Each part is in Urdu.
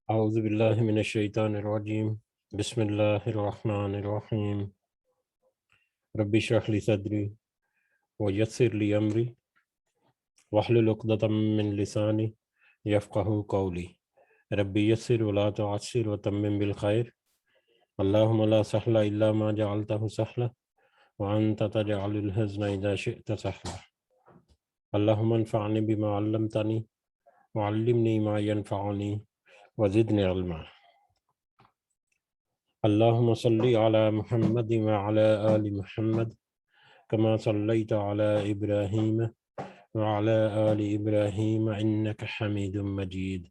اعوذ باللہ من الشیطان الرجیم بسم اللہ الرحمن الرحیم رب اشرح لی صدری ویسر لی امری واحلل عقدۃ من لسانی یفقہوا قولی رب یسر ولا تعسر وتمم بالخیر اللہم لا سہل الا ما جعلتہ سہلا وانت تجعل الحزن اذا شئت سہلا اللہم انفعنی بما علمتنی وعلمنی ما ینفعنی وزدنی علما اللہم صلی علی محمد وعلی آل محمد کما صلیت علی ابراہیم وعلی آل ابراہیم انک حمید مجید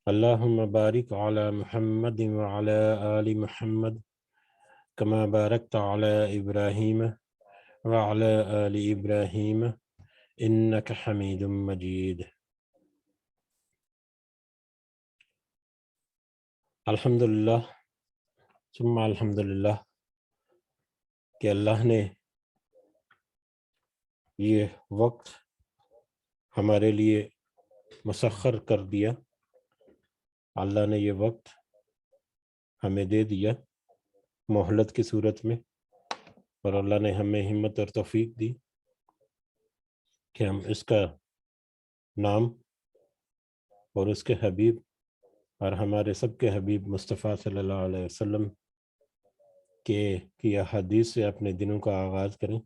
اللہم بارک علی محمد وعلی آل محمد کما بارکت علی ابراہیم وعلی آل ابراہیم انک حمید مجید۔ الحمدللہ ثم الحمدللہ کہ اللہ نے یہ وقت ہمارے لیے مسخر کر دیا، اللہ نے یہ وقت ہمیں دے دیا مہلت کی صورت میں، اور اللہ نے ہمیں ہمت اور توفیق دی کہ ہم اس کا نام اور اس کے حبیب اور ہمارے سب کے حبیب مصطفیٰ صلی اللہ علیہ وسلم کی احادیث سے اپنے دنوں کا آغاز کریں۔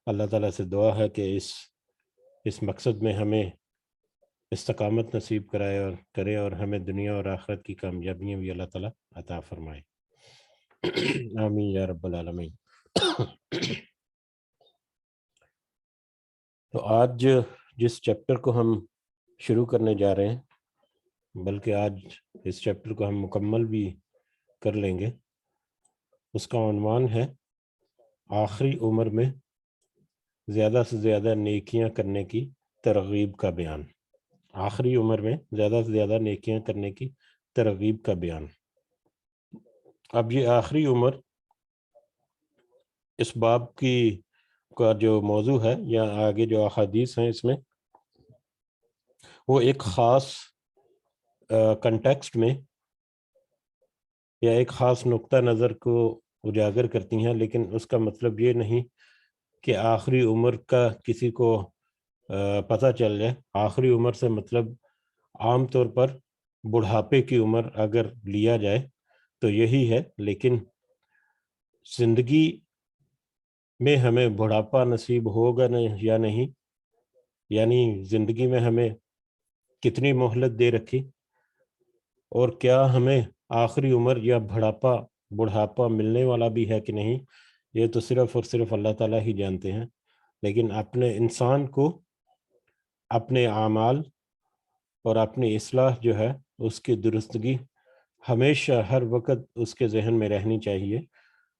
اللہ تعالیٰ سے دعا ہے کہ اس مقصد میں ہمیں استقامت نصیب کرے اور ہمیں دنیا اور آخرت کی کامیابیاں بھی اللہ تعالیٰ عطا فرمائے، آمین یا رب العالمین۔ تو آج جس چیپٹر کو ہم شروع کرنے جا رہے ہیں، بلکہ آج اس چیپٹر کو ہم مکمل بھی کر لیں گے، اس کا عنوان ہے آخری عمر میں زیادہ سے زیادہ نیکیاں کرنے کی ترغیب کا بیان۔ آخری عمر میں زیادہ سے زیادہ نیکیاں کرنے کی ترغیب کا بیان۔ اب یہ آخری عمر اس باب کا جو موضوع ہے یا آگے جو احادیث ہیں اس میں، وہ ایک خاص کنٹیکسٹ میں یا ایک خاص نقطہ نظر کو اجاگر کرتی ہیں، لیکن اس کا مطلب یہ نہیں کہ آخری عمر کا کسی کو پتہ چل جائے۔ آخری عمر سے مطلب عام طور پر بڑھاپے کی عمر اگر لیا جائے تو یہی ہے، لیکن زندگی میں ہمیں بڑھاپا نصیب ہوگا یا نہیں، یعنی زندگی میں ہمیں کتنی مہلت دے رکھی، اور کیا ہمیں آخری عمر یا بڑھاپا ملنے والا بھی ہے کہ نہیں، یہ تو صرف اور صرف اللہ تعالیٰ ہی جانتے ہیں۔ لیکن اپنے انسان کو اپنے اعمال اور اپنی اصلاح جو ہے اس کی درستگی ہمیشہ ہر وقت اس کے ذہن میں رہنی چاہیے،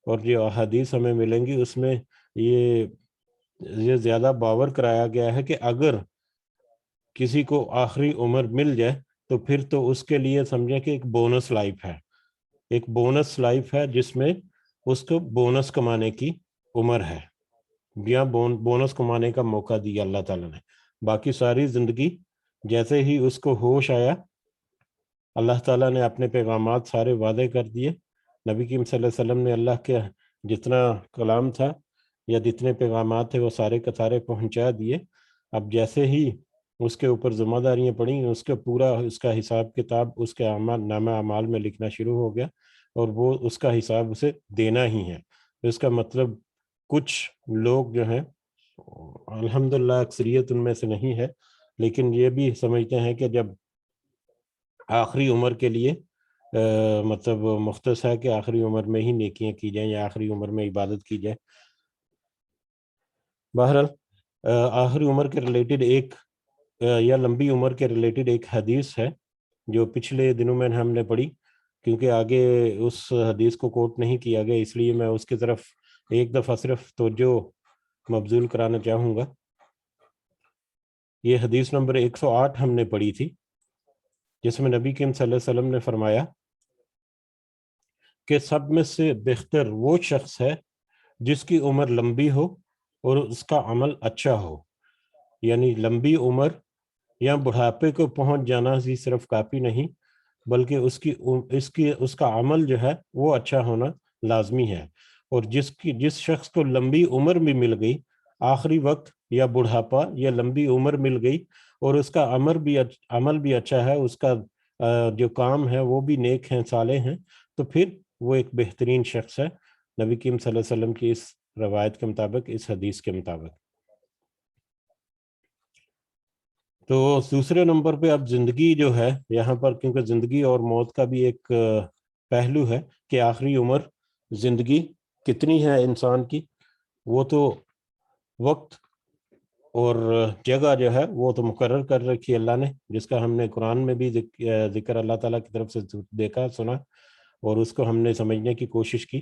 اور جو احادیث ہمیں ملیں گی اس میں یہ زیادہ باور کرایا گیا ہے کہ اگر کسی کو آخری عمر مل جائے تو پھر تو اس کے لیے سمجھیں کہ ایک بونس لائف ہے، ایک بونس لائف ہے جس میں اس کو بونس کمانے کی عمر ہے، یا بونس کمانے کا موقع دیا اللہ تعالیٰ نے۔ باقی ساری زندگی جیسے ہی اس کو ہوش آیا، اللہ تعالیٰ نے اپنے پیغامات سارے وعدے کر دیے، نبی کریم صلی اللہ علیہ وسلم نے اللہ کے جتنا کلام تھا یا جتنے پیغامات تھے وہ سارے کے سارے پہنچا دیے۔ اب جیسے ہی اس کے اوپر ذمہ داریاں پڑیں، اس کا حساب کتاب اس کے نامہ اعمال میں لکھنا شروع ہو گیا، اور وہ اس کا حساب اسے دینا ہی ہے۔ اس کا مطلب کچھ لوگ جو ہیں، الحمدللہ اکثریت ان میں سے نہیں ہے، لیکن یہ بھی سمجھتے ہیں کہ جب آخری عمر کے لیے مطلب مختص ہے کہ آخری عمر میں ہی نیکیاں کی جائیں یا آخری عمر میں عبادت کی جائے۔ بہرحال آخری عمر کے ریلیٹڈ یا لمبی عمر کے ریلیٹڈ ایک حدیث ہے جو پچھلے دنوں میں ہم نے پڑھی، کیونکہ آگے اس حدیث کو کوٹ نہیں کیا گیا، اس لیے میں اس کی طرف ایک دفعہ صرف توجہ مبذول کرانا چاہوں گا۔ یہ حدیث نمبر 108 ہم نے پڑھی تھی، جس میں نبی کریم صلی اللہ علیہ وسلم نے فرمایا کہ سب میں سے بہتر وہ شخص ہے جس کی عمر لمبی ہو اور اس کا عمل اچھا ہو۔ یعنی لمبی عمر یا بڑھاپے کو پہنچ جانا ہی صرف کافی نہیں، بلکہ اس کا عمل جو ہے وہ اچھا ہونا لازمی ہے۔ اور جس شخص کو لمبی عمر بھی مل گئی، آخری وقت یا بڑھاپا یا لمبی عمر مل گئی، اور اس کا عمل بھی اچھا ہے، اس کا جو کام ہے وہ بھی نیک ہیں، صالح ہیں، تو پھر وہ ایک بہترین شخص ہے نبی کریم صلی اللہ علیہ وسلم کی اس روایت کے مطابق، اس حدیث کے مطابق۔ تو دوسرے نمبر پہ اب زندگی جو ہے یہاں پر، کیونکہ زندگی اور موت کا بھی ایک پہلو ہے کہ آخری عمر زندگی کتنی ہے انسان کی، وہ تو وقت اور جگہ جو ہے وہ تو مقرر کر رکھی اللہ نے، جس کا ہم نے قرآن میں بھی ذکر اللہ تعالیٰ کی طرف سے دیکھا، سنا، اور اس کو ہم نے سمجھنے کی کوشش کی۔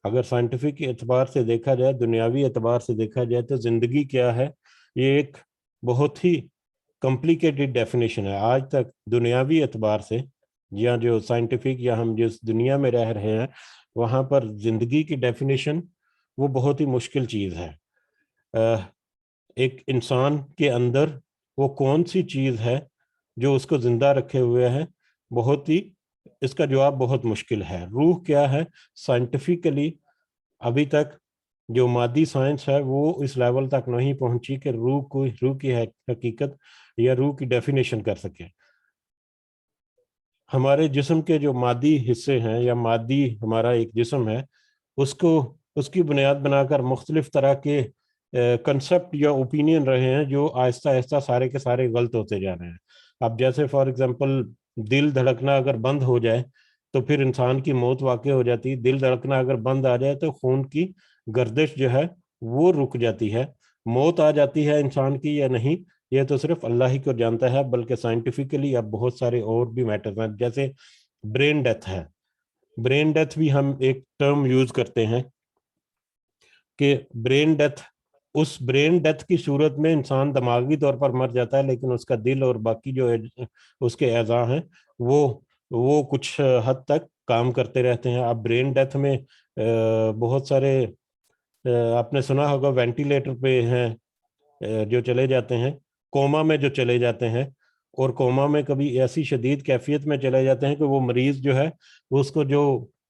اگر سائنٹیفک اعتبار سے دیکھا جائے، دنیاوی اعتبار سے دیکھا جائے، تو زندگی کیا ہے، یہ ایک بہت ہی کمپلیکیٹڈ ڈیفینیشن ہے۔ آج تک دنیاوی اعتبار سے، یا جو سائنٹیفک، یا ہم جس دنیا میں رہ رہے ہیں، وہاں پر زندگی کی ڈیفینیشن وہ بہت ہی مشکل چیز ہے۔ ایک انسان کے اندر وہ کون سی چیز ہے جو اس کو زندہ رکھے ہوئے ہے، اس کا جواب بہت مشکل ہے۔ روح کیا ہے، سائنٹیفکلی ابھی تک جو مادی سائنس ہے وہ اس لیول تک نہیں پہنچی کہ روح کی حقیقت یا روح کی ڈیفینیشن کر سکے۔ ہمارے جسم کے جو مادی حصے ہیں، یا مادی ہمارا ایک جسم ہے، اس کی بنیاد بنا کر مختلف طرح کے کنسپٹ یا اوپینین رہے ہیں، جو آہستہ آہستہ سارے کے سارے غلط ہوتے جا رہے ہیں۔ اب جیسے فار ایگزامپل دل دھڑکنا اگر بند ہو جائے تو پھر انسان کی موت واقع ہو جاتی، دل دھڑکنا اگر بند آ جائے تو خون کی گردش جو ہے وہ رک جاتی ہے۔ موت آ جاتی ہے انسان کی یا نہیں، یہ تو صرف اللہ ہی کو جانتا ہے، بلکہ سائنٹیفکلی اب بہت سارے اور بھی میٹرز ہیں، جیسے برین ڈیتھ ہے۔ برین ڈیتھ بھی ہم ایک ٹرم یوز کرتے ہیں کہ برین ڈیتھ کی صورت میں انسان دماغی طور پر مر جاتا ہے، لیکن اس کا دل اور باقی جو اس کے اعضاء ہیں وہ کچھ حد تک کام کرتے رہتے ہیں۔ اب برین ڈیتھ میں بہت سارے آپ نے سنا ہوگا وینٹیلیٹر پہ ہیں جو چلے جاتے ہیں، کوما میں جو چلے جاتے ہیں، اور کوما میں کبھی ایسی شدید کیفیت میں چلے جاتے ہیں کہ وہ مریض جو ہے اس کو جو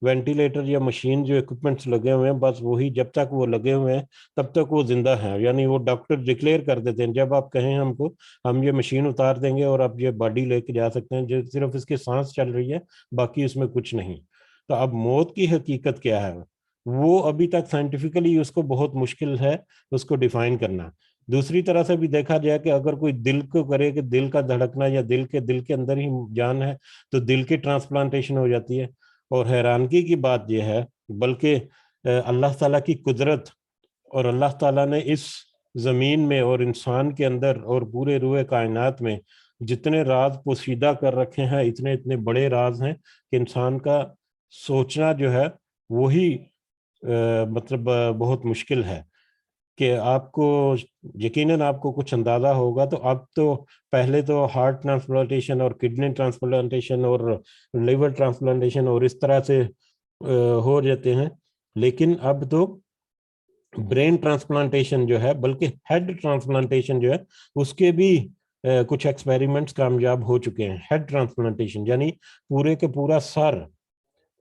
وینٹیلیٹر یا مشین جو اکوپمنٹس لگے ہوئے ہیں، بس وہی جب تک وہ لگے ہوئے ہیں تب تک وہ زندہ ہیں، یعنی وہ ڈاکٹر ڈکلیئر کر دیتے ہیں جب آپ کہیں ہم کو ہم یہ مشین اتار دیں گے اور آپ یہ باڈی لے کے جا سکتے ہیں، جو صرف اس کی سانس چل رہی ہے، باقی اس میں کچھ نہیں۔ تو اب موت کی حقیقت کیا ہے، وہ ابھی تک سائنٹیفکلی اس کو بہت مشکل ہے اس کو ڈیفائن کرنا۔ دوسری طرح سے بھی دیکھا جائے کہ اگر کوئی دل کو کرے کہ دل کا دھڑکنا یا دل کے اندر ہی جان ہے، تو دل کی ٹرانسپلانٹیشن ہو جاتی ہے۔ اور حیرانگی کی بات یہ ہے، بلکہ اللہ تعالیٰ کی قدرت، اور اللہ تعالیٰ نے اس زمین میں اور انسان کے اندر اور پورے روئے کائنات میں جتنے راز پوشیدہ کر رکھے ہیں، اتنے بڑے راز ہیں کہ انسان کا سوچنا جو ہے وہی مطلب بہت مشکل ہے۔ کہ آپ کو یقیناً آپ کو کچھ اندازہ ہوگا، تو اب تو پہلے تو ہارٹ ٹرانسپلانٹیشن اور کڈنی ٹرانسپلانٹیشن اور لیور ٹرانسپلانٹیشن اور اس طرح سے ہو جاتے ہیں، لیکن اب تو برین ٹرانسپلانٹیشن جو ہے، بلکہ ہیڈ ٹرانسپلانٹیشن جو ہے اس کے بھی کچھ ایکسپیریمنٹس کامیاب ہو چکے ہیں۔ ہیڈ ٹرانسپلانٹیشن یعنی پورے کے پورا سر،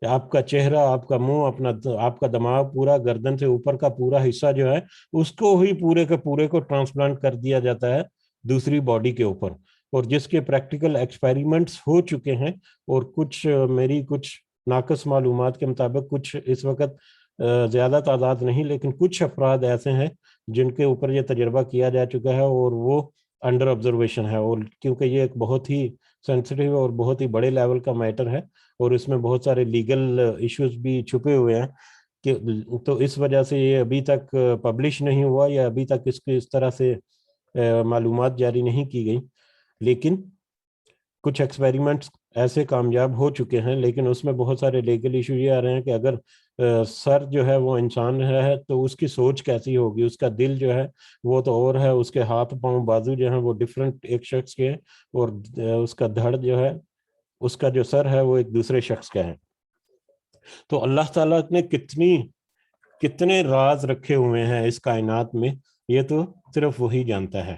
آپ کا چہرہ، آپ کا منہ، آپ کا دماغ، پورا گردن سے اوپر کا پورا حصہ جو ہے اس کو ہی پورے کے پورے کو ٹرانسپلانٹ کر دیا جاتا ہے دوسری باڈی کے اوپر، اور جس کے پریکٹیکل ایکسپیریمنٹس ہو چکے ہیں، اور میری کچھ ناقص معلومات کے مطابق کچھ اس وقت زیادہ تعداد نہیں، لیکن کچھ افراد ایسے ہیں جن کے اوپر یہ تجربہ کیا جا چکا ہے اور وہ انڈر آبزرویشن ہے، اور کیونکہ یہ ایک بہت ہی سینسٹیو اور بہت ہی بڑے لیول کا میٹر ہے، اور اس میں بہت سارے لیگل ایشوز بھی چھپے ہوئے ہیں، کہ تو اس وجہ سے یہ ابھی تک پبلش نہیں ہوا، یا ابھی تک اس طرح سے معلومات جاری نہیں کی گئی، لیکن کچھ ایکسپیریمنٹس ایسے کامیاب ہو چکے ہیں، لیکن اس میں بہت سارے لیگل ایشو یہ آ رہے ہیں کہ اگر سر جو ہے وہ انسان ہے تو اس کی سوچ کیسی ہوگی، اس کا دل جو ہے وہ تو اور ہے، اس کے ہاتھ پاؤں بازو جو ہیں وہ ڈفرینٹ ایک شخص کے ہیں، اور اس کا دھڑ جو ہے، اس کا جو سر ہے وہ ایک دوسرے شخص کا ہے۔ تو اللہ تعالیٰ نے کتنے راز رکھے ہوئے ہیں اس کائنات میں، یہ تو صرف وہی جانتا ہے۔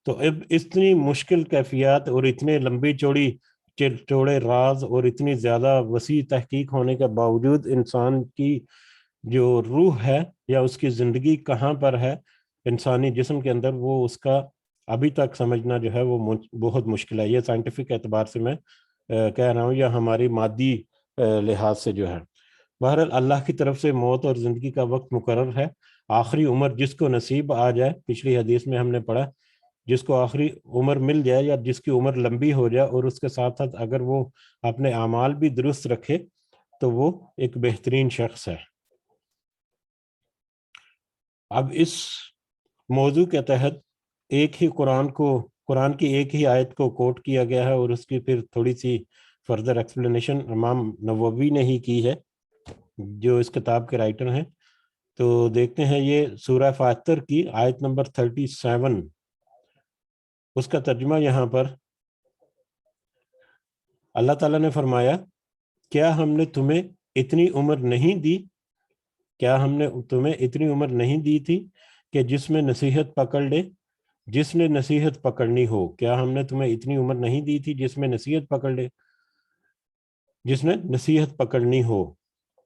تو اب اتنی مشکل کیفیات اور اتنے لمبی چوڑے راز اور اتنی زیادہ وسیع تحقیق ہونے کے باوجود انسان کی جو روح ہے یا اس کی زندگی کہاں پر ہے انسانی جسم کے اندر، وہ اس کا ابھی تک سمجھنا جو ہے وہ بہت مشکل ہے. یہ سائنٹیفک اعتبار سے میں کہہ رہا ہوں، یا ہماری مادی لحاظ سے جو ہے. بہرحال اللہ کی طرف سے موت اور زندگی کا وقت مقرر ہے. آخری عمر جس کو نصیب آ جائے، پچھلی حدیث میں ہم نے پڑھا، جس کو آخری عمر مل جائے یا جس کی عمر لمبی ہو جائے اور اس کے ساتھ ساتھ اگر وہ اپنے اعمال بھی درست رکھے تو وہ ایک بہترین شخص ہے. اب اس موضوع کے تحت ایک ہی قرآن کی ایک ہی آیت کو کوٹ کیا گیا ہے اور اس کی پھر تھوڑی سی فردر ایکسپلینیشن امام نووی نے ہی کی ہے جو اس کتاب کے رائٹر ہیں. تو دیکھتے ہیں یہ سورہ فاتر کی آیت نمبر 37، اس کا ترجمہ یہاں پر اللہ تعالیٰ نے فرمایا، کیا ہم نے تمہیں اتنی عمر نہیں دی، کیا ہم نے تمہیں اتنی عمر نہیں دی تھی کہ جس میں نصیحت پکڑ لے، جس نے نصیحت پکڑنی ہو. کیا ہم نے تمہیں اتنی عمر نہیں دی تھی جس میں نصیحت پکڑ لے، جس نے نصیحت پکڑنی ہو،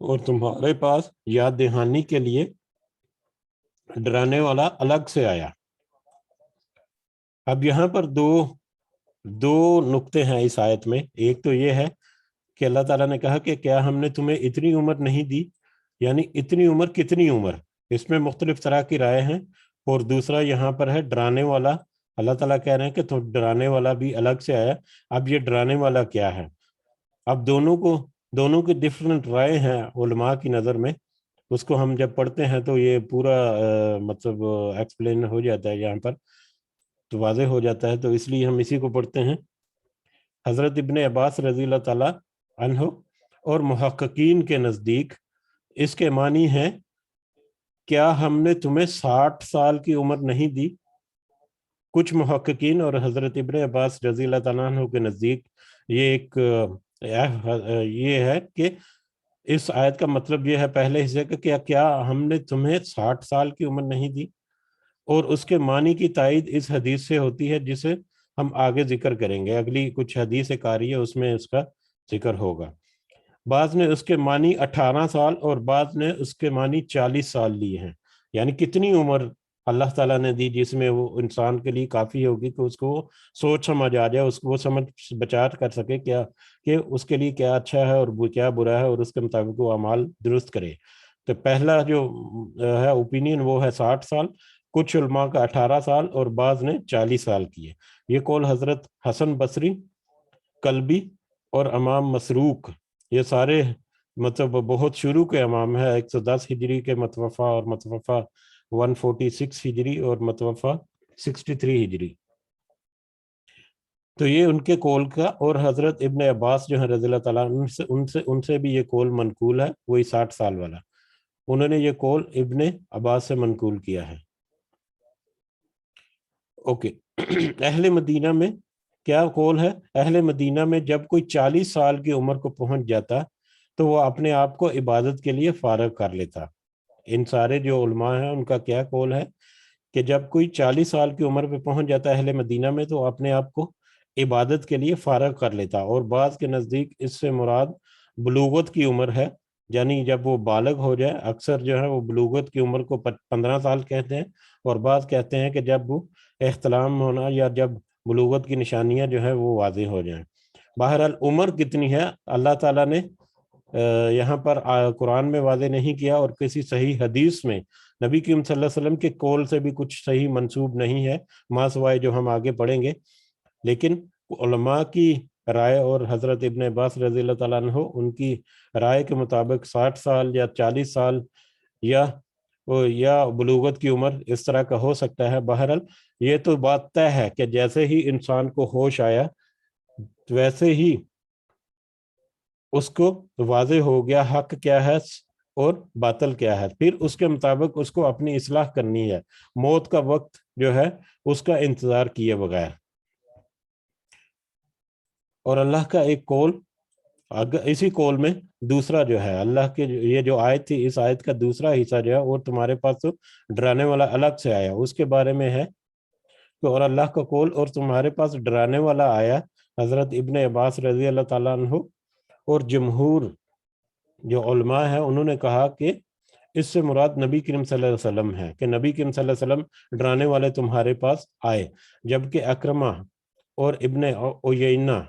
اور تمہارے پاس یاد دہانی کے لیے ڈرانے والا الگ سے آیا. اب یہاں پر دو نقطے ہیں اس آیت میں. ایک تو یہ ہے کہ اللہ تعالیٰ نے کہا کہ کیا ہم نے تمہیں اتنی عمر نہیں دی، یعنی اتنی عمر کتنی عمر، اس میں مختلف طرح کی رائے ہیں. اور دوسرا یہاں پر ہے ڈرانے والا. اللہ تعالیٰ کہہ رہے ہیں کہ تو ڈرانے والا بھی الگ سے آیا. اب یہ ڈرانے والا کیا ہے؟ اب دونوں کی ڈفرنٹ رائے ہیں علماء کی نظر میں. اس کو ہم جب پڑھتے ہیں تو یہ پورا مطلب ایکسپلین ہو جاتا ہے، یہاں پر تو واضح ہو جاتا ہے، تو اس لیے ہم اسی کو پڑھتے ہیں. حضرت ابن عباس رضی اللہ تعالی عنہ اور محققین کے نزدیک اس کے معنی ہیں، کیا ہم نے تمہیں 60 سال کی عمر نہیں دی. کچھ محققین اور حضرت ابن عباس رضی اللہ تعالیٰ عنہ کے نزدیک یہ ہے کہ اس آیت کا مطلب یہ ہے پہلے حصے کا، کیا ہم نے تمہیں 60 سال کی عمر نہیں دی. اور اس کے معنی کی تائید اس حدیث سے ہوتی ہے جسے ہم آگے ذکر کریں گے. اگلی کچھ حدیث کاری ہے اس میں اس کا ذکر ہوگا. بعض نے اس کے معنی 18 سال اور بعض نے اس کے معنی 40 سال لیے ہیں. یعنی کتنی عمر اللہ تعالیٰ نے دی جس میں وہ انسان کے لیے کافی ہوگی کہ اس کو سوچ سمجھ آ جائے، اس کو وہ سمجھ بچا کر سکے کیا کہ اس کے لیے کیا اچھا ہے اور کیا برا ہے، اور اس کے مطابق وہ اعمال درست کرے. تو پہلا جو ہے اوپینین وہ ہے 60 سال، کچھ علماء کا 18 سال اور بعض نے 40 سال کیے. یہ قول حضرت حسن بصری، کلبی اور امام مسروق، یہ سارے مطلب بہت شروع کے امام ہے. 110 ہجری کے متوفہ اور متوفہ 146 ہجری اور متوفہ 63 ہجری. تو یہ ان کے قول کا، اور حضرت ابن عباس جو ہے رضی اللہ تعالیٰ ان سے بھی یہ قول منقول ہے، وہی 60 سال والا. انہوں نے یہ قول ابن عباس سے منقول کیا ہے. اوکے. اہل مدینہ میں کیا قول ہے؟ اہل مدینہ میں جب کوئی 40 سال کی عمر کو پہنچ جاتا تو وہ اپنے آپ کو عبادت کے لیے فارغ کر لیتا. ان سارے جو علماء ہیں ان کا کیا قول ہے کہ جب کوئی 40 سال کی عمر پہ پہنچ جاتا ہے اہل مدینہ میں تو اپنے آپ کو عبادت کے لیے فارغ کر لیتا. اور بعض کے نزدیک اس سے مراد بلوغت کی عمر ہے، یعنی جب وہ بالغ ہو جائے. اکثر جو ہے وہ بلوغت کی عمر کو 15 سال کہتے ہیں، اور بعض کہتے ہیں کہ جب وہ احتلام ہونا یا جب بلوغت کی نشانیاں جو ہے وہ واضح ہو جائیں. بہرحال عمر کتنی ہے اللہ تعالیٰ نے یہاں پر قرآن میں واضح نہیں کیا، اور کسی صحیح حدیث میں نبی کریم صلی اللہ علیہ وسلم کے قول سے بھی کچھ صحیح منسوب نہیں ہے، ما سوائے جو ہم آگے پڑھیں گے. لیکن علماء کی رائے اور حضرت ابن عباس رضی اللہ تعالیٰ عنہ ان کی رائے کے مطابق 60 سال یا 40 سال یا بلوغت کی عمر اس طرح کا ہو سکتا ہے. بہرحال یہ تو بات طے ہے کہ جیسے ہی انسان کو ہوش آیا ویسے ہی اس کو واضح ہو گیا حق کیا ہے اور باطل کیا ہے. پھر اس کے مطابق اس کو اپنی اصلاح کرنی ہے، موت کا وقت جو ہے اس کا انتظار کیے بغیر. اور اللہ کا ایک قول، اسی قول میں دوسرا جو ہے اللہ کے یہ جو آیت تھی، اس آیت کا دوسرا حصہ جو ہے اور تمہارے پاس تو ڈرانے والا الگ سے آیا، اس کے بارے میں ہے کہ اور اللہ کا قول اور تمہارے پاس ڈرانے والا آیا حضرت ابن عباس رضی اللہ تعالیٰ عنہ اور جمہور جو علماء ہیں انہوں نے کہا کہ اس سے مراد نبی کریم صلی اللہ علیہ وسلم ہے کہ نبی کریم صلی اللہ علیہ وسلم ڈرانے والے تمہارے پاس آئے، جبکہ اکرمہ اور ابن عیینہ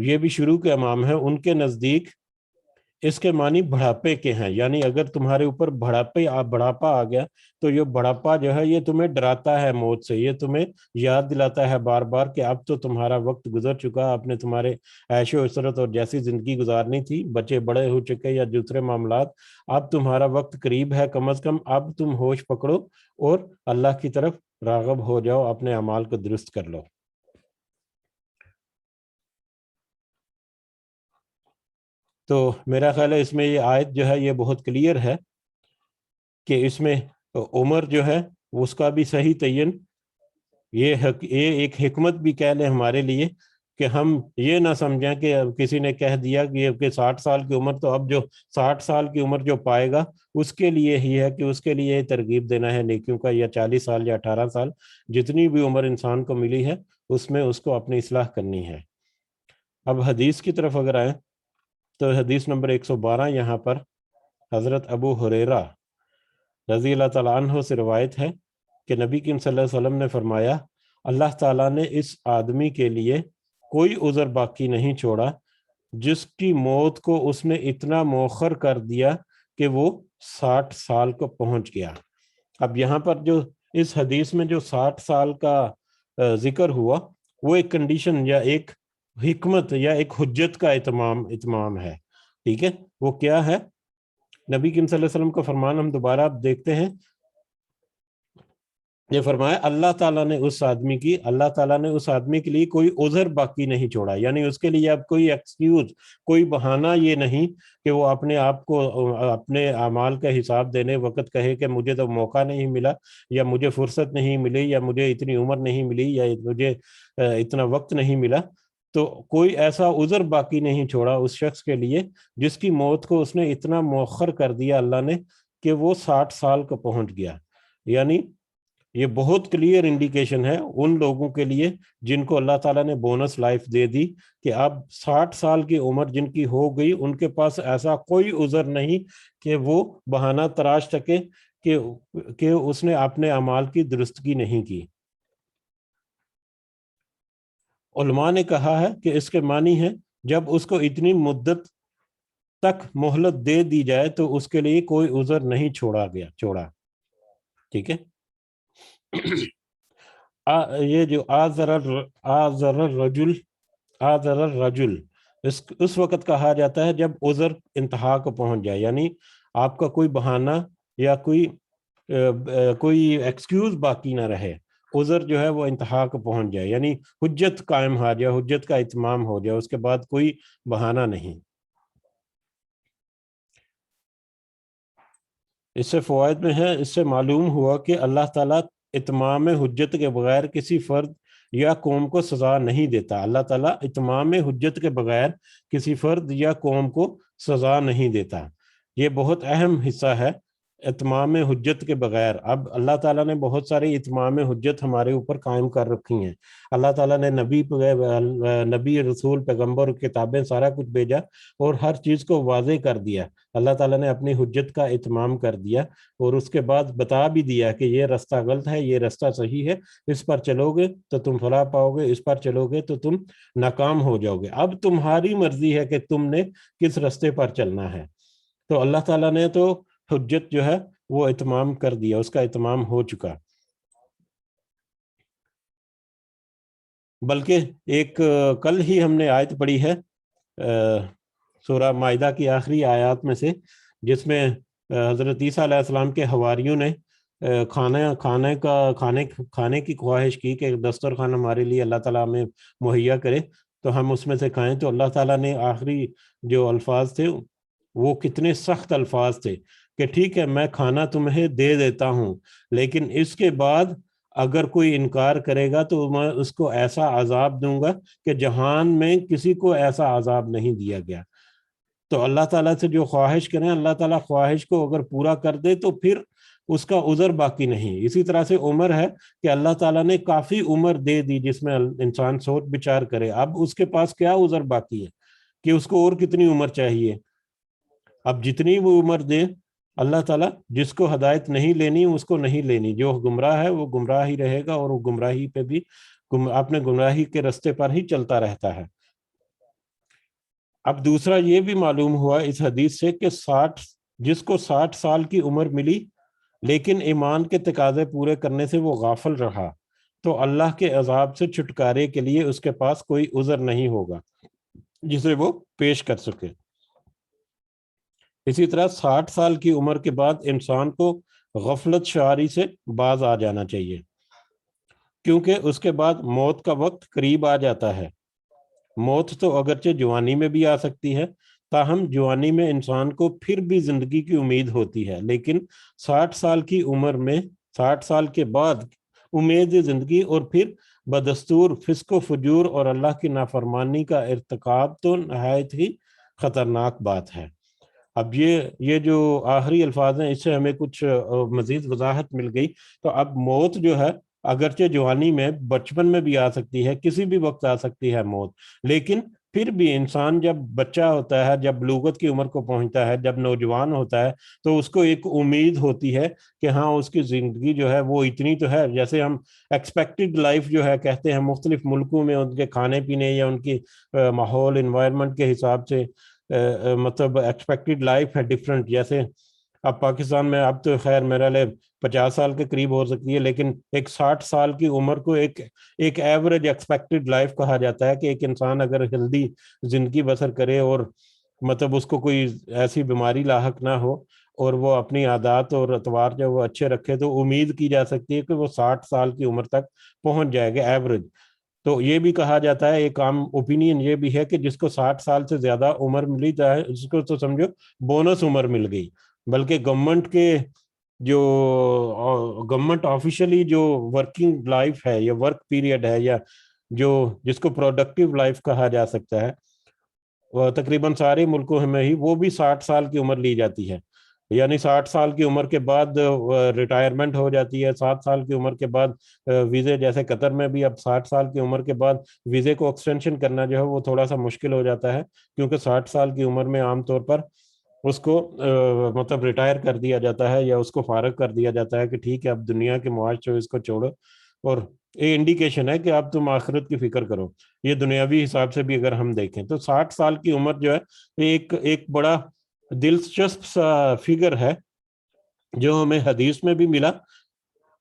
یہ بھی شروع کے امام ہیں، ان کے نزدیک اس کے معنی بڑھاپے کے ہیں، یعنی اگر تمہارے اوپر بڑھاپا آ گیا تو یہ بڑھاپا جو ہے یہ تمہیں ڈراتا ہے موت سے، یہ تمہیں یاد دلاتا ہے بار بار کہ اب تو تمہارا وقت گزر چکا، آپ نے تمہارے عیش و عشرت اور جیسی زندگی گزارنی تھی، بچے بڑے ہو چکے یا دوسرے معاملات، اب تمہارا وقت قریب ہے، کم از کم اب تم ہوش پکڑو اور اللہ کی طرف راغب ہو جاؤ، اپنے اعمال کو درست کر لو۔ تو میرا خیال ہے اس میں یہ آیت جو ہے یہ بہت کلیئر ہے کہ اس میں عمر جو ہے اس کا بھی صحیح تعین، یہ ایک حکمت بھی کہہ لیں ہمارے لیے کہ ہم یہ نہ سمجھیں کہ کسی نے کہہ دیا کہ 60 سال کی عمر، تو اب جو 60 سال کی عمر جو پائے گا اس کے لیے ہی ہے کہ اس کے لیے ترغیب دینا ہے نیکیوں کا، یا 40 سال یا 18 سال جتنی بھی عمر انسان کو ملی ہے اس میں اس کو اپنی اصلاح کرنی ہے۔ اب حدیث کی طرف اگر آئیں تو حدیث نمبر 112 یہاں پر حضرت ابو ہریرہ رضی اللہ تعالیٰ عنہ سے روایت ہے کہ نبی کریم صلی اللہ علیہ وسلم نے فرمایا اللہ تعالیٰ نے اس آدمی کے لیے کوئی عذر باقی نہیں چھوڑا جس کی موت کو اس نے اتنا مؤخر کر دیا کہ وہ 60 سال کو پہنچ گیا۔ اب یہاں پر جو اس حدیث میں جو 60 سال کا ذکر ہوا وہ ایک کنڈیشن یا ایک حکمت یا ایک حجت کا اتمام ہے، ٹھیک ہے؟ وہ کیا ہے؟ نبی کریم صلی اللہ علیہ وسلم کا فرمان ہم دوبارہ اب دیکھتے ہیں، یہ فرمایا اللہ تعالیٰ نے اس آدمی کے لیے کوئی عذر باقی نہیں چھوڑا، یعنی اس کے لیے اب کوئی ایکسکیوز، کوئی بہانہ یہ نہیں کہ وہ اپنے آپ کو اپنے اعمال کا حساب دینے وقت کہے کہ مجھے تو موقع نہیں ملا، یا مجھے فرصت نہیں ملی، یا مجھے اتنی عمر نہیں ملی، یا مجھے اتنا وقت نہیں ملا۔ تو کوئی ایسا عذر باقی نہیں چھوڑا اس شخص کے لیے جس کی موت کو اس نے اتنا مؤخر کر دیا اللہ نے کہ وہ 60 سال کو پہنچ گیا۔ یعنی یہ بہت کلیئر انڈیکیشن ہے ان لوگوں کے لیے جن کو اللہ تعالیٰ نے بونس لائف دے دی کہ اب 60 سال کی عمر جن کی ہو گئی ان کے پاس ایسا کوئی عذر نہیں کہ وہ بہانہ تراش سکے کہ اس نے اپنے اعمال کی درستگی نہیں کی۔ علماء نے کہا ہے کہ اس کے معنی ہے جب اس کو اتنی مدت تک مہلت دے دی جائے تو اس کے لیے کوئی عذر نہیں چھوڑا، ٹھیک ہے؟ یہ جو آذر الرجل اس وقت کہا جاتا ہے جب عذر انتہا کو پہنچ جائے، یعنی آپ کا کوئی بہانہ یا کوئی ایکسکیوز باقی نہ رہے، عذر جو ہے وہ انتہا کو پہنچ جائے، یعنی حجت قائم ہو جائے، حجت کا اتمام ہو جائے، اس کے بعد کوئی بہانہ نہیں۔ اس سے فوائد میں ہے، اس سے معلوم ہوا کہ اللہ تعالیٰ اتمام حجت کے بغیر کسی فرد یا قوم کو سزا نہیں دیتا، اللہ تعالیٰ اتمام حجت کے بغیر کسی فرد یا قوم کو سزا نہیں دیتا۔ یہ بہت اہم حصہ ہے، اتمام حجت کے بغیر۔ اب اللہ تعالیٰ نے بہت ساری اتمام حجت ہمارے اوپر قائم کر رکھی ہیں، اللہ تعالیٰ نے نبی رسول پیغمبر کتابیں سارا کچھ بھیجا اور ہر چیز کو واضح کر دیا، اللہ تعالیٰ نے اپنی حجت کا اتمام کر دیا اور اس کے بعد بتا بھی دیا کہ یہ رستہ غلط ہے، یہ رستہ صحیح ہے، اس پر چلو گے تو تم فلاح پاؤ گے، اس پر چلو گے تو تم ناکام ہو جاؤ گے، اب تمہاری مرضی ہے کہ تم نے کس رستے پر چلنا ہے۔ تو اللہ تعالیٰ نے تو حجت جو ہے وہ اتمام کر دیا، اس کا اتمام ہو چکا۔ بلکہ ایک کل ہی ہم نے آیت پڑھی ہے سورہ مائدہ کی آخری آیات میں سے، جس میں حضرت عیسیٰ علیہ السلام کے حواریوں نے کھانے کی خواہش کی کہ دسترخوان ہمارے لیے اللہ تعالیٰ ہمیں مہیا کرے تو ہم اس میں سے کھائیں، تو اللہ تعالیٰ نے آخری جو الفاظ تھے وہ کتنے سخت الفاظ تھے کہ ٹھیک ہے میں کھانا تمہیں دے دیتا ہوں، لیکن اس کے بعد اگر کوئی انکار کرے گا تو میں اس کو ایسا عذاب دوں گا کہ جہان میں کسی کو ایسا عذاب نہیں دیا گیا۔ تو اللہ تعالیٰ سے جو خواہش کریں، اللہ تعالیٰ خواہش کو اگر پورا کر دے تو پھر اس کا عذر باقی نہیں. اسی طرح سے عمر ہے کہ اللہ تعالیٰ نے کافی عمر دے دی جس میں انسان سوچ بچار کرے. اب اس کے پاس کیا عذر باقی ہے کہ اس کو اور کتنی عمر چاہیے. اب جتنی وہ عمر دے اللہ تعالیٰ، جس کو ہدایت نہیں لینی اس کو نہیں لینی، جو گمراہ ہے وہ گمراہ ہی رہے گا اور وہ گمراہی پہ بھی اپنے گمراہی کے رستے پر ہی چلتا رہتا ہے. اب دوسرا یہ بھی معلوم ہوا اس حدیث سے کہ جس کو 60 سال کی عمر ملی لیکن ایمان کے تقاضے پورے کرنے سے وہ غافل رہا، تو اللہ کے عذاب سے چھٹکارے کے لیے اس کے پاس کوئی عذر نہیں ہوگا جسے وہ پیش کر سکے. اسی طرح 60 سال کی عمر کے بعد انسان کو غفلت شعاری سے باز آ جانا چاہیے، کیونکہ اس کے بعد موت کا وقت قریب آ جاتا ہے. موت تو اگرچہ جوانی میں بھی آ سکتی ہے، تاہم جوانی میں انسان کو پھر بھی زندگی کی امید ہوتی ہے، لیکن 60 سال کی عمر میں 60 سال کے بعد امید زندگی اور پھر بدستور فسق و فجور اور اللہ کی نافرمانی کا ارتکاب تو نہایت ہی خطرناک بات ہے. اب یہ جو آخری الفاظ ہیں اس سے ہمیں کچھ مزید وضاحت مل گئی. تو اب موت جو ہے اگرچہ جوانی میں بچپن میں بھی آ سکتی ہے، کسی بھی وقت آ سکتی ہے موت، لیکن پھر بھی انسان جب بچہ ہوتا ہے، جب بلوغت کی عمر کو پہنچتا ہے، جب نوجوان ہوتا ہے، تو اس کو ایک امید ہوتی ہے کہ ہاں اس کی زندگی جو ہے وہ اتنی تو ہے. جیسے ہم ایکسپیکٹڈ لائف جو ہے کہتے ہیں، مختلف ملکوں میں ان کے کھانے پینے یا ان کی ماحول انوائرمنٹ کے حساب سے مطلب ایکسپیکٹڈ لائف ہے ڈفرینٹ. جیسے اب پاکستان میں اب تو خیر میرا لے 50 سال کے قریب ہو سکتی ہے، لیکن ایک 60 سال کی عمر کو ایک ایوریج ایکسپیکٹڈ لائف کہا جاتا ہے کہ ایک انسان اگر ہیلدی زندگی بسر کرے اور مطلب اس کو کوئی ایسی بیماری لاحق نہ ہو اور وہ اپنی عادات اور اطوار جو وہ اچھے رکھے، تو امید کی جا سکتی ہے کہ وہ 60 سال کی عمر تک پہنچ جائے گا ایوریج. تو یہ بھی کہا جاتا ہے، ایک عام اوپینین یہ بھی ہے کہ جس کو 60 سال سے زیادہ عمر ملی جائے اس کو تو سمجھو بونس عمر مل گئی. بلکہ گورنمنٹ آفیشلی جو ورکنگ لائف ہے یا ورک پیریڈ ہے یا جس کو پروڈکٹیو لائف کہا جا سکتا ہے، وہ تقریباً سارے ملکوں میں ہی وہ بھی 60 سال کی عمر لی جاتی ہے. یعنی 60 سال کی عمر کے بعد ریٹائرمنٹ ہو جاتی ہے. 7 سال کی عمر کے بعد ویزے، جیسے قطر میں بھی اب 60 سال کی عمر کے بعد ویزے کو ایکسٹینشن کرنا جو ہے وہ تھوڑا سا مشکل ہو جاتا ہے، کیونکہ 60 سال کی عمر میں عام طور پر اس کو مطلب ریٹائر کر دیا جاتا ہے یا اس کو فارغ کر دیا جاتا ہے کہ ٹھیک ہے اب دنیا کے معاش اس کو چھوڑو، اور یہ انڈیکیشن ہے کہ اب تم آخرت کی فکر کرو. یہ دنیاوی حساب سے بھی اگر ہم دیکھیں تو 60 سال کی عمر جو ہے ایک بڑا دلچسپ سا فگر ہے جو ہمیں حدیث میں بھی ملا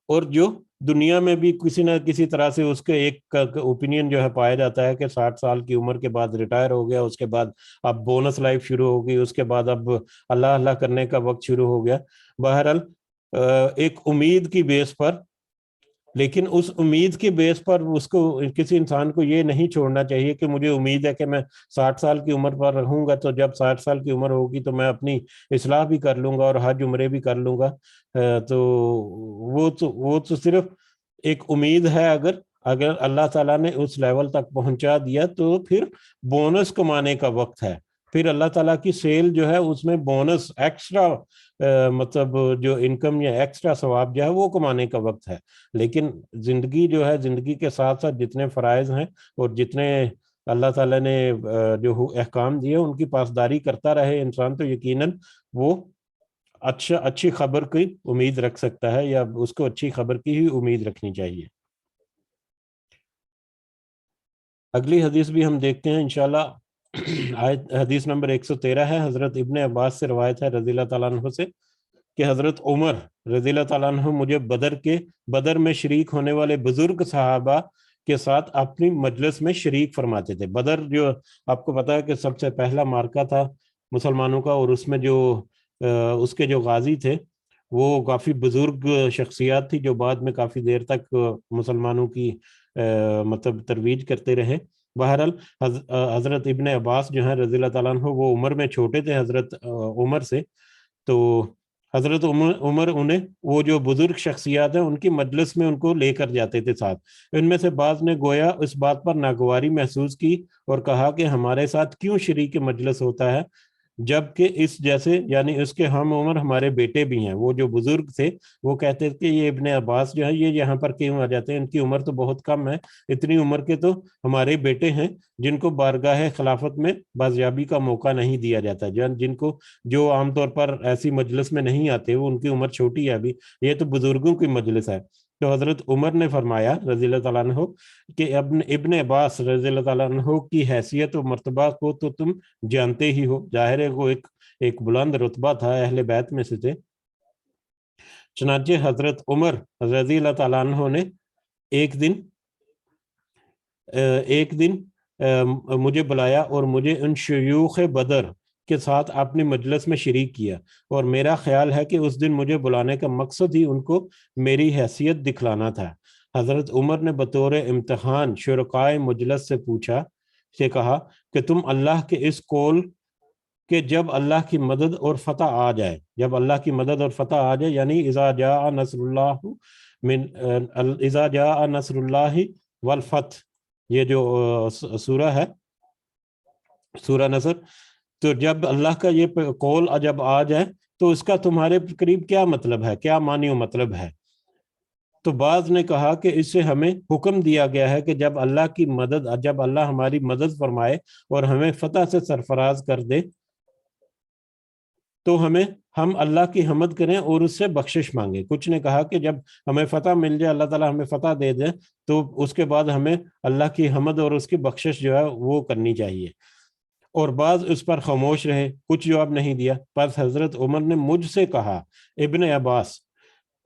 اور جو دنیا میں بھی کسی نہ کسی طرح سے اس کے ایک اوپینین جو ہے پایا جاتا ہے کہ 60 سال کی عمر کے بعد ریٹائر ہو گیا، اس کے بعد اب بونس لائف شروع ہو گئی، اس کے بعد اب اللہ اللہ کرنے کا وقت شروع ہو گیا. بہرحال ایک امید کی بیس پر، لیکن اس امید کے بیس پر اس کو کسی انسان کو یہ نہیں چھوڑنا چاہیے کہ مجھے امید ہے کہ میں 60 سال کی عمر پر رہوں گا تو جب 60 سال کی عمر ہوگی تو میں اپنی اصلاح بھی کر لوں گا اور حج عمرے بھی کر لوں گا. تو وہ تو صرف ایک امید ہے. اگر اللہ تعالیٰ نے اس لیول تک پہنچا دیا تو پھر بونس کمانے کا وقت ہے. پھر اللہ تعالیٰ کی سیل جو ہے اس میں بونس ایکسٹرا مطلب جو انکم یا ایکسٹرا ثواب جو ہے وہ کمانے کا وقت ہے. لیکن زندگی جو ہے، زندگی کے ساتھ ساتھ جتنے فرائض ہیں اور جتنے اللہ تعالیٰ نے جو احکام دیے ان کی پاسداری کرتا رہے انسان، تو یقیناً وہ اچھی خبر کی امید رکھ سکتا ہے یا اس کو اچھی خبر کی ہی امید رکھنی چاہیے. اگلی حدیث بھی ہم دیکھتے ہیں انشاءاللہ. حدیث نمبر 113 ہے، حضرت ابن عباس سے روایت ہے رضی اللہ تعالیٰ عنہ سے کہ حضرت عمر رضی اللہ تعالیٰ عنہ مجھے بدر میں شریک ہونے والے بزرگ صحابہ کے ساتھ اپنی مجلس میں شریک فرماتے تھے. بدر جو آپ کو پتا ہے کہ سب سے پہلا مارکہ تھا مسلمانوں کا، اور اس میں جو اس کے جو غازی تھے وہ کافی بزرگ شخصیات تھی جو بعد میں کافی دیر تک مسلمانوں کی مطلب ترویج کرتے رہے. بہرحال حضرت ابن عباس جو ہیں رضی اللہ تعالیٰ عنہ وہ عمر میں چھوٹے تھے حضرت عمر سے، تو حضرت عمر انہیں وہ جو بزرگ شخصیات ہیں ان کی مجلس میں ان کو لے کر جاتے تھے ساتھ. ان میں سے بعض نے گویا اس بات پر ناگواری محسوس کی اور کہا کہ ہمارے ساتھ کیوں شریک مجلس ہوتا ہے جبکہ اس جیسے یعنی اس کے ہم عمر ہمارے بیٹے بھی ہیں۔ وہ جو بزرگ تھے وہ کہتے تھے کہ یہ ابن عباس جو ہے یہ یہاں پر کیوں آ جاتے ہیں، ان کی عمر تو بہت کم ہے، اتنی عمر کے تو ہمارے بیٹے ہیں جن کو بارگاہ خلافت میں بازیابی کا موقع نہیں دیا جاتا، جن کو جو عام طور پر ایسی مجلس میں نہیں آتے، وہ ان کی عمر چھوٹی ہے ابھی، یہ تو بزرگوں کی مجلس ہے۔ تو حضرت عمر نے فرمایا رضی اللہ تعالیٰ عنہ کہ ابن عباس رضی اللہ تعالیٰ عنہ کی حیثیت و مرتبہ کو تو تم جانتے ہی ہو، ظاہر ہے وہ ایک بلند رتبہ تھا، اہل بیت میں سے تھے۔ چنانچہ حضرت عمر رضی اللہ تعالیٰ عنہ نے ایک دن مجھے بلایا اور مجھے ان شیوخ بدر کے ساتھ اپنی مجلس میں شریک کیا، اور میرا خیال ہے کہ اس دن مجھے بلانے کا مقصد ہی ان کو میری حیثیت دکھلانا تھا۔ حضرت عمر نے بطور امتحان شرکائے مجلس سے کہا کہ تم اللہ کے اس قول کہ جب اللہ کی مدد اور فتح آ جائے، جب اللہ کی مدد اور فتح آ جائے، یعنی اذا جاء نصر اللہ والفتح، یہ جو سورہ ہے سورہ نصر، تو جب اللہ کا یہ قول جب آ جائے تو اس کا تمہارے قریب کیا مطلب ہے، کیا معنی و مطلب ہے؟ تو بعض نے کہا کہ اس سے ہمیں حکم دیا گیا ہے کہ جب اللہ ہماری مدد فرمائے اور ہمیں فتح سے سرفراز کر دے تو ہم اللہ کی حمد کریں اور اس سے بخشش مانگیں۔ کچھ نے کہا کہ جب ہمیں فتح مل جائے، اللہ تعالیٰ ہمیں فتح دے دے، تو اس کے بعد ہمیں اللہ کی حمد اور اس کی بخشش جو ہے وہ کرنی چاہیے، اور بعض اس پر خاموش رہے، کچھ جواب نہیں دیا۔ پس حضرت عمر نے مجھ سے کہا، ابن عباس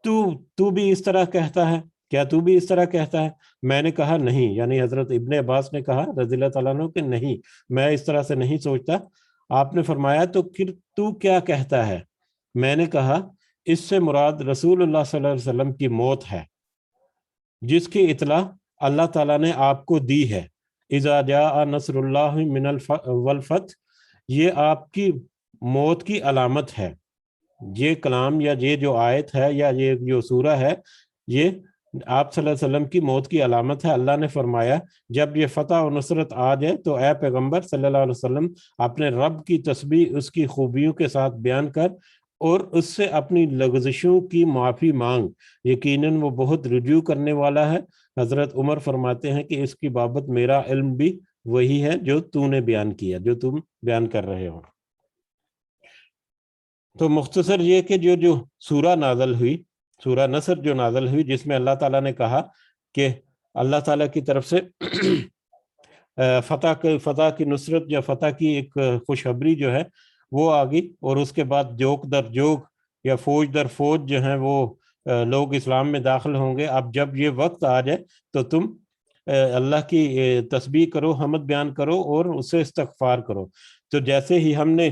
تو بھی اس طرح کہتا ہے، کیا تو بھی اس طرح کہتا ہے؟ میں نے کہا نہیں، یعنی حضرت ابن عباس نے کہا رضی اللہ تعالیٰ عنہ کہ نہیں، میں اس طرح سے نہیں سوچتا۔ آپ نے فرمایا تو پھر تو کیا کہتا ہے؟ میں نے کہا اس سے مراد رسول اللہ صلی اللہ علیہ وسلم کی موت ہے، جس کی اطلاع اللہ تعالیٰ نے آپ کو دی ہے۔ اذا جاء نصر اللہ من والفتح، یہ آپ کی موت کی علامت ہے۔ یہ کلام یا یہ جو آیت ہے یا یہ جو سورہ ہے، یہ آپ صلی اللہ علیہ وسلم کی موت کی علامت ہے۔ اللہ نے فرمایا جب یہ فتح و نصرت آ جائے تو اے پیغمبر صلی اللہ علیہ وسلم اپنے رب کی تسبیح اس کی خوبیوں کے ساتھ بیان کر اور اس سے اپنی لغزشوں کی معافی مانگ، یقیناً وہ بہت رجوع کرنے والا ہے۔ حضرت عمر فرماتے ہیں کہ اس کی بابت میرا علم بھی وہی ہے جو تو نے بیان کیا، جو تم بیان کر رہے ہو۔ تو مختصر یہ کہ جو سورہ نازل ہوئی، سورہ نصر جو نازل ہوئی، جس میں اللہ تعالیٰ نے کہا کہ اللہ تعالیٰ کی طرف سے فتح کی نصرت یا فتح کی ایک خوشخبری جو ہے وہ آ گئی، اور اس کے بعد جوک در جوک یا فوج در فوج جو ہیں وہ لوگ اسلام میں داخل ہوں گے۔ اب جب یہ وقت آ جائے تو تم اللہ کی تسبیح کرو، حمد بیان کرو اور اس سے استغفار کرو۔ تو جیسے ہی ہم نے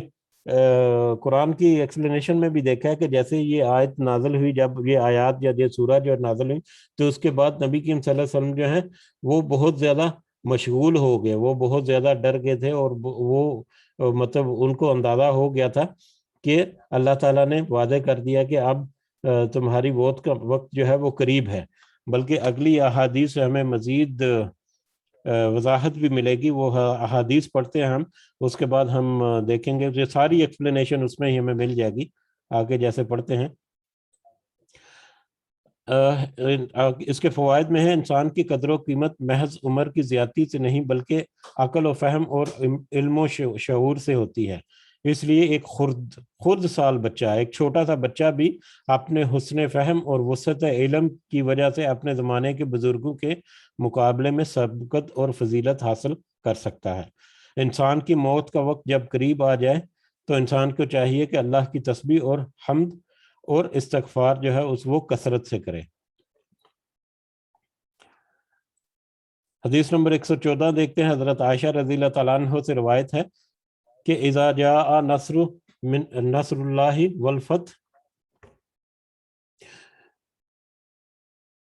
قرآن کی ایکسپلینیشن میں بھی دیکھا ہے کہ جیسے یہ آیت نازل ہوئی، جب یہ آیات یا یہ سورہ جو نازل ہوئی، تو اس کے بعد نبی کریم صلی اللہ علیہ وسلم جو ہیں وہ بہت زیادہ مشغول ہو گئے، وہ بہت زیادہ ڈر گئے تھے، اور وہ مطلب ان کو اندازہ ہو گیا تھا کہ اللہ تعالیٰ نے وعدہ کر دیا کہ اب تمہاری موت کا وقت جو ہے وہ قریب ہے۔ بلکہ اگلی احادیث سے ہمیں مزید وضاحت بھی ملے گی، وہ احادیث پڑھتے ہیں ہم، اس کے بعد ہم دیکھیں گے، یہ ساری ایکسپلینیشن اس میں ہی ہمیں مل جائے گی آگے جیسے پڑھتے ہیں۔ اس کے فوائد میں ہے انسان کی قدر و قیمت محض عمر کی زیادتی سے نہیں بلکہ عقل و فہم اور علم و شعور سے ہوتی ہے۔ اس لیے ایک خرد سال بچہ، ایک چھوٹا سا بچہ بھی اپنے حسن فہم اور وسعت علم کی وجہ سے اپنے زمانے کے بزرگوں کے مقابلے میں سبقت اور فضیلت حاصل کر سکتا ہے۔ انسان کی موت کا وقت جب قریب آ جائے تو انسان کو چاہیے کہ اللہ کی تسبیح اور حمد اور استغفار جو ہے وہ کثرت سے کرے۔ حدیث نمبر 114 دیکھتے ہیں۔ حضرت عائشہ رضی اللہ تعالیٰ عنہ سے روایت ہے کہ اذا جاء نصر اللہ والفتح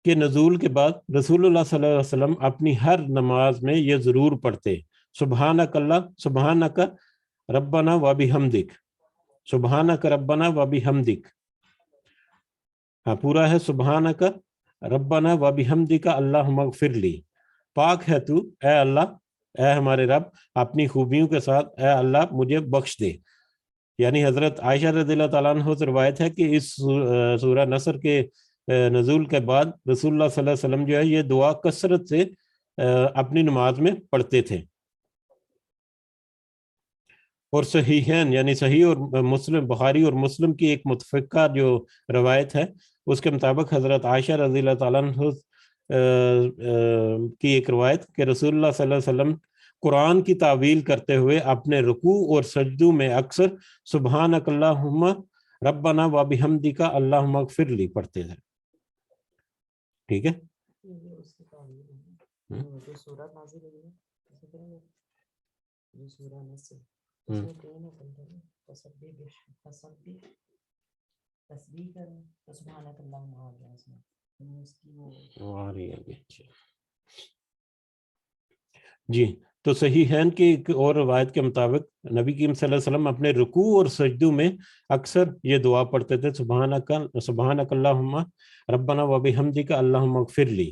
کے نزول کے بعد رسول اللہ صلی اللہ علیہ وسلم اپنی ہر نماز میں یہ ضرور پڑھتے، سبحانک ربنا و بحمدک، سبحانک ربنا و بحمدک، ہاں پورا ہے، سبحانک ربنا و بحمدک اللہم اغفر لی، پاک ہے تو اے اللہ، اے ہمارے رب، اپنی خوبیوں کے ساتھ اے اللہ مجھے بخش دے۔ یعنی حضرت عائشہ رضی اللہ تعالیٰ عنہ سے روایت ہے کہ اس سورہ نصر کے نزول کے بعد رسول اللہ صلی اللہ علیہ وسلم جو ہے یہ دعا کثرت سے اپنی نماز میں پڑھتے تھے. اور صحیحین یعنی صحیح اور مسلم، بخاری اور مسلم کی ایک متفقہ جو روایت ہے اس کے مطابق حضرت عائشہ رضی اللہ تعالیٰ عنہ کی ایک روایت کہ رسول اللہ صلی اللہ علیہ وسلم قرآن کی تعویل کرتے ہوئے اپنے رکوع اور سجدوں میں اکثر سبحانک اللہم ربنا و بحمدک اللہم اغفر لی پڑھتے تھے. ٹھیک ہے. جی تو صحیحین کی ایک اور روایت کے مطابق نبی کریم صلی اللہ علیہ وسلم اپنے رکوع اور سجدوں میں اکثر یہ دعا پڑھتے تھے سبحانک اللہم ربنا و بحمدک اللہم اغفر لی.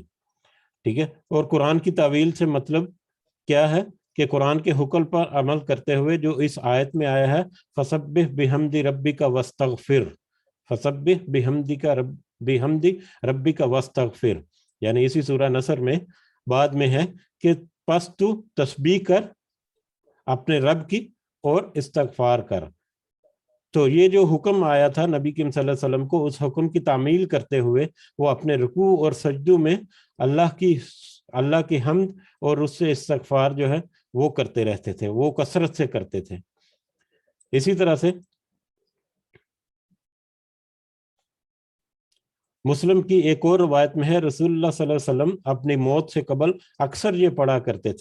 ٹھیک ہے. اور قرآن کی تعویل سے مطلب کیا ہے کہ قرآن کے حکم پر عمل کرتے ہوئے جو اس آیت میں آیا ہے فسبح بحمد ربک واستغفر، فسبح بحمد ربک واستغفر، یعنی اسی سورہ نصر میں بعد میں ہے کہ پس تو تسبیح کر اپنے رب کی اور استغفار کر. تو یہ جو حکم آیا تھا نبی کریم صلی اللہ علیہ وسلم کو، اس حکم کی تعمیل کرتے ہوئے وہ اپنے رکوع اور سجدوں میں اللہ کی حمد اور اس سے استغفار جو ہے وہ کرتے رہتے تھے، وہ کثرت سے کرتے تھے. اسی طرح سے مسلم کی ایک اور روایت میں ہے رسول اللہ صلی اللہ علیہ وسلم اپنی موت سے قبل اکثر یہ پڑھا کرتے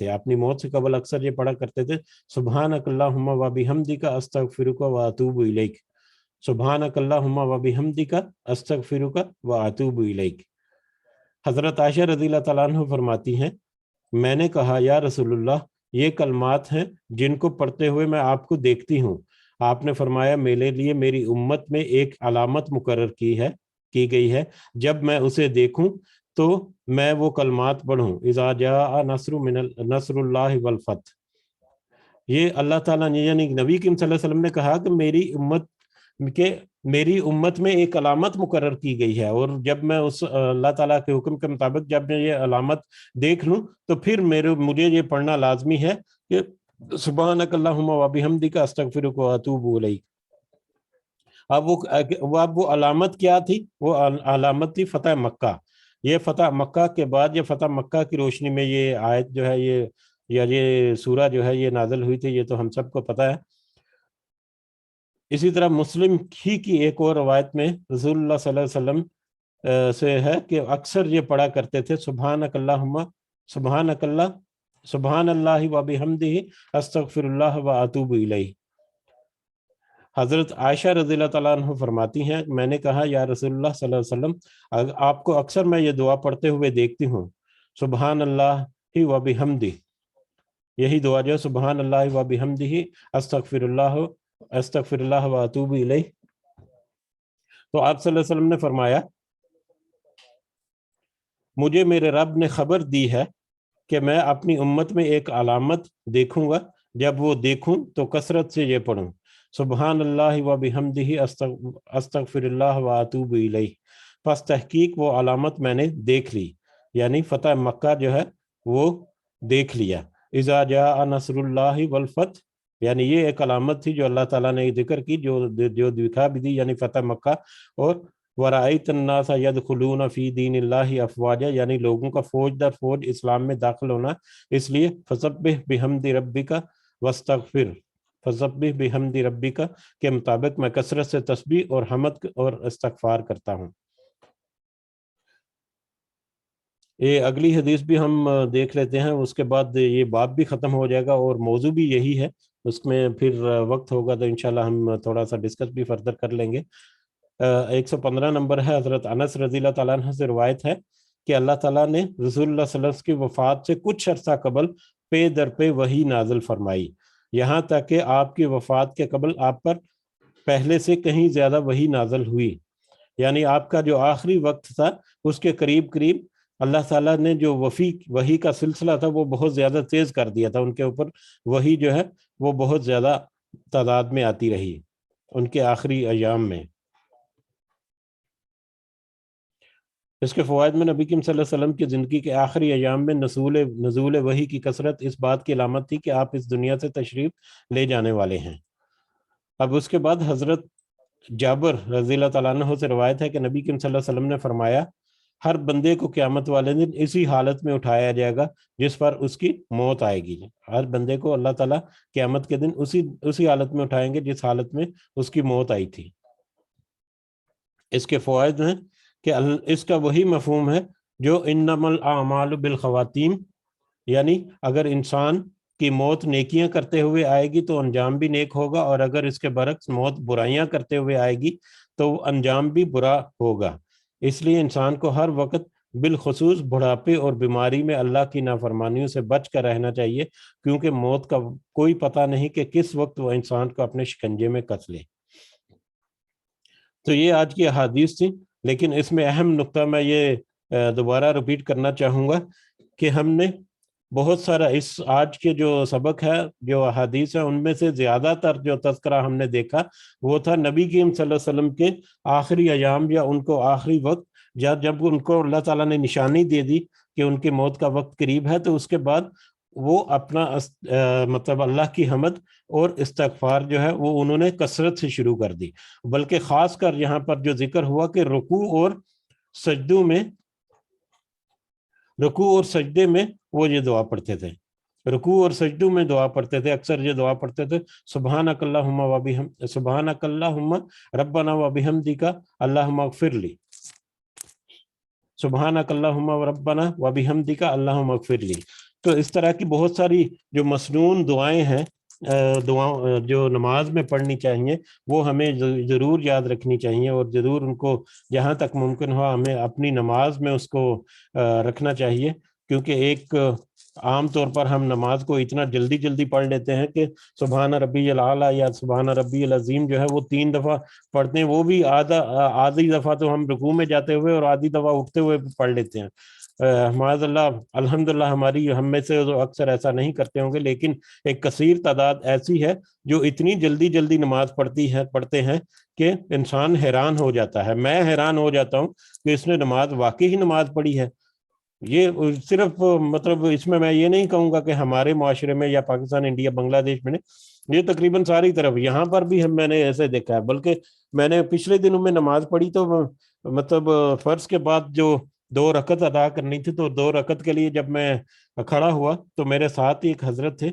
تھے سبحانک اللہم و بحمدک استغفرک و اتوب الیک، سبحانک اللہم و بحمدک استغفرک و اتوب الیک. حضرت عائشہ رضی اللہ تعالیٰ عنہ فرماتی ہیں میں نے کہا یا رسول اللہ یہ کلمات ہیں جن کو پڑھتے ہوئے میں آپ کو دیکھتی ہوں. آپ نے فرمایا میرے لیے میری امت میں ایک علامت مقرر کی گئی ہے، جب میں اسے دیکھوں تو میں وہ کلمات پڑھوں اذا جاء نصر اللہ والفتح. یہ اللہ تعالیٰ نے یعنی نبی کریم صلی اللہ علیہ وسلم نے کہا کہ میری امت میں ایک علامت مقرر کی گئی ہے، اور جب میں اس اللہ تعالیٰ کے حکم کے مطابق جب میں یہ علامت دیکھ لوں تو پھر مجھے یہ پڑھنا لازمی ہے کہ سبحانک اللہم و بحمدک استغفرک و اتوب الیک. اب وہ علامت کیا تھی؟ وہ علامت تھی فتح مکہ. یہ فتح مکہ کے بعد یہ فتح مکہ کی روشنی میں یہ آیت جو ہے یہ سورہ جو ہے یہ نازل ہوئی تھی، یہ تو ہم سب کو پتہ ہے. اسی طرح مسلم ہی کی ایک اور روایت میں رسول اللہ صلی اللہ علیہ وسلم سے ہے کہ اکثر یہ پڑھا کرتے تھے سبحان اللہ و بحمدہ استغفر اللہ و اتوب الیہ. حضرت عائشہ رضی اللہ تعالیٰ عنہ فرماتی ہیں میں نے کہا یا رسول اللہ صلی اللہ علیہ وسلم آپ کو اکثر میں یہ دعا پڑھتے ہوئے دیکھتی ہوں سبحان اللہ و بحمدہ، یہی دعا جو سبحان اللہ و بحمدہ استغفر اللہ و اتوب الیہ. تو آپ صلی اللہ علیہ وسلم نے فرمایا مجھے میرے رب نے خبر دی ہے کہ میں اپنی امت میں ایک علامت دیکھوں گا، جب وہ دیکھوں تو کثرت سے یہ پڑھوں سبحان اللہ و بحمدہ استغفر اللہ و اتوب الیہ. پس تحقیق وہ علامت میں نے دیکھ لی، یعنی فتح مکہ جو ہے وہ دیکھ لیا. اذا جاء نصر اللہ والفتح، یعنی یہ ایک علامت تھی جو اللہ تعالیٰ نے ذکر کی جو دکھا بھی دی، یعنی فتح مکہ. اور وَرَأَيْتَ النَّاسَ يَدْخُلُونَ فِي دِينِ اللَّهِ أَفْوَاجًا، یعنی لوگوں کا فوج در فوج اسلام میں داخل ہونا. اس لیے فَسَبِّحْ بِحَمْدِ رَبِّكَ وَاسْتَغْفِرْ، فَسَبِّحْ بِحَمْدِ رَبِّكَ کے مطابق میں کثرت سے تسبیح اور حمد اور استغفار کرتا ہوں. یہ اگلی حدیث بھی ہم دیکھ لیتے ہیں، اس کے بعد یہ باب بھی ختم ہو جائے گا اور موضوع بھی یہی ہے. اس میں پھر وقت ہوگا تو انشاءاللہ ہم تھوڑا سا ڈسکس بھی فردر کر لیں گے. 115 نمبر ہے. حضرت انس رضی اللہ تعالیٰ عنہ سے روایت ہے کہ اللہ تعالیٰ نے رسول اللہ صلی اللہ علیہ وسلم کی وفات سے کچھ عرصہ قبل پے در پے وحی نازل فرمائی، یہاں تک کہ آپ کی وفات کے قبل آپ پر پہلے سے کہیں زیادہ وحی نازل ہوئی. یعنی آپ کا جو آخری وقت تھا اس کے قریب اللہ تعالیٰ نے جو وحی کا سلسلہ تھا وہ بہت زیادہ تیز کر دیا تھا، ان کے اوپر وحی جو ہے وہ بہت زیادہ تعداد میں آتی رہی. ان کے آخری ایام میں۔ اس کے فوائد میں نبی کریم صلی اللہ علیہ وسلم کی زندگی کے آخری ایام میں نزول وحی کی کثرت اس بات کی علامت تھی کہ آپ اس دنیا سے تشریف لے جانے والے ہیں۔ اب اس کے بعد حضرت جابر رضی اللہ تعالیٰ عنہ سے روایت ہے کہ نبی کریم صلی اللہ علیہ وسلم نے فرمایا، ہر بندے کو قیامت والے دن اسی حالت میں اٹھایا جائے گا جس پر اس کی موت آئے گی۔ ہر بندے کو اللہ تعالیٰ قیامت کے دن اسی حالت میں اٹھائیں گے جس حالت میں اس کی موت آئی تھی۔ اس کے فوائد ہیں کہ اس کا وہی مفہوم ہے جو انما الاعمال بالخواتیم، یعنی اگر انسان کی موت نیکیاں کرتے ہوئے آئے گی تو انجام بھی نیک ہوگا، اور اگر اس کے برعکس موت برائیاں کرتے ہوئے آئے گی تو انجام بھی برا ہوگا۔ اس لیے انسان کو ہر وقت بالخصوص بڑھاپے اور بیماری میں اللہ کی نافرمانیوں سے بچ کر رہنا چاہیے، کیونکہ موت کا کوئی پتہ نہیں کہ کس وقت وہ انسان کو اپنے شکنجے میں کس لے۔ تو یہ آج کی احادیث تھی، لیکن اس میں اہم نقطہ میں یہ دوبارہ ریپیٹ کرنا چاہوں گا کہ ہم نے بہت سارا اس آج کے جو سبق ہے، جو احادیث ہیں، ان میں سے زیادہ تر جو تذکرہ ہم نے دیکھا وہ تھا نبی کریم صلی اللہ علیہ وسلم کے آخری ایام، یا ان کو آخری وقت جب ان کو اللہ تعالیٰ نے نشانی دے دی کہ ان کی موت کا وقت قریب ہے، تو اس کے بعد وہ اپنا مطلب اللہ کی حمد اور استغفار جو ہے وہ انہوں نے کثرت سے شروع کر دی۔ بلکہ خاص کر یہاں پر جو ذکر ہوا کہ رکوع اور سجدے میں وہ یہ دعا پڑھتے تھے، رکوع اور سجدوں میں دعا پڑھتے تھے، اکثر یہ دعا پڑھتے تھے، سبحانک اللہم ربنا وبحمدک اللہم اغفر لی، سبحانک اللہم ربنا وبحمدک اللہم اغفر لی۔ تو اس طرح کی بہت ساری جو مسنون دعائیں ہیں، جو نماز میں پڑھنی چاہیے، وہ ہمیں ضرور یاد رکھنی چاہیے، اور ضرور ان کو جہاں تک ممکن ہو ہمیں اپنی نماز میں اس کو رکھنا چاہیے، کیونکہ ایک عام طور پر ہم نماز کو اتنا جلدی پڑھ لیتے ہیں کہ سبحان ربی الاعلیٰ یا سبحان ربی العظیم جو ہے وہ 3 دفعہ پڑھتے ہیں، وہ بھی آدھی دفعہ تو ہم رکوع میں جاتے ہوئے اور آدھی دفعہ اٹھتے ہوئے پڑھ لیتے ہیں۔ معاذ اللہ، الحمدللہ ہم میں سے اکثر ایسا نہیں کرتے ہوں گے، لیکن ایک کثیر تعداد ایسی ہے جو اتنی جلدی نماز پڑھتے ہیں کہ انسان حیران ہو جاتا ہے۔ میں حیران ہو جاتا ہوں کہ اس نے نماز واقعی نماز پڑھی ہے۔ یہ صرف مطلب اس میں یہ نہیں کہوں گا کہ ہمارے معاشرے میں یا پاکستان، انڈیا، بنگلہ دیش میں یہ تقریباً ساری طرف، یہاں پر بھی میں نے ایسے دیکھا ہے۔ بلکہ میں نے پچھلے دنوں میں نماز پڑھی تو مطلب فرض کے بعد جو 2 رکعت ادا کرنی تھی، تو 2 رکعت کے لیے جب میں کھڑا ہوا تو میرے ساتھ ایک حضرت تھے،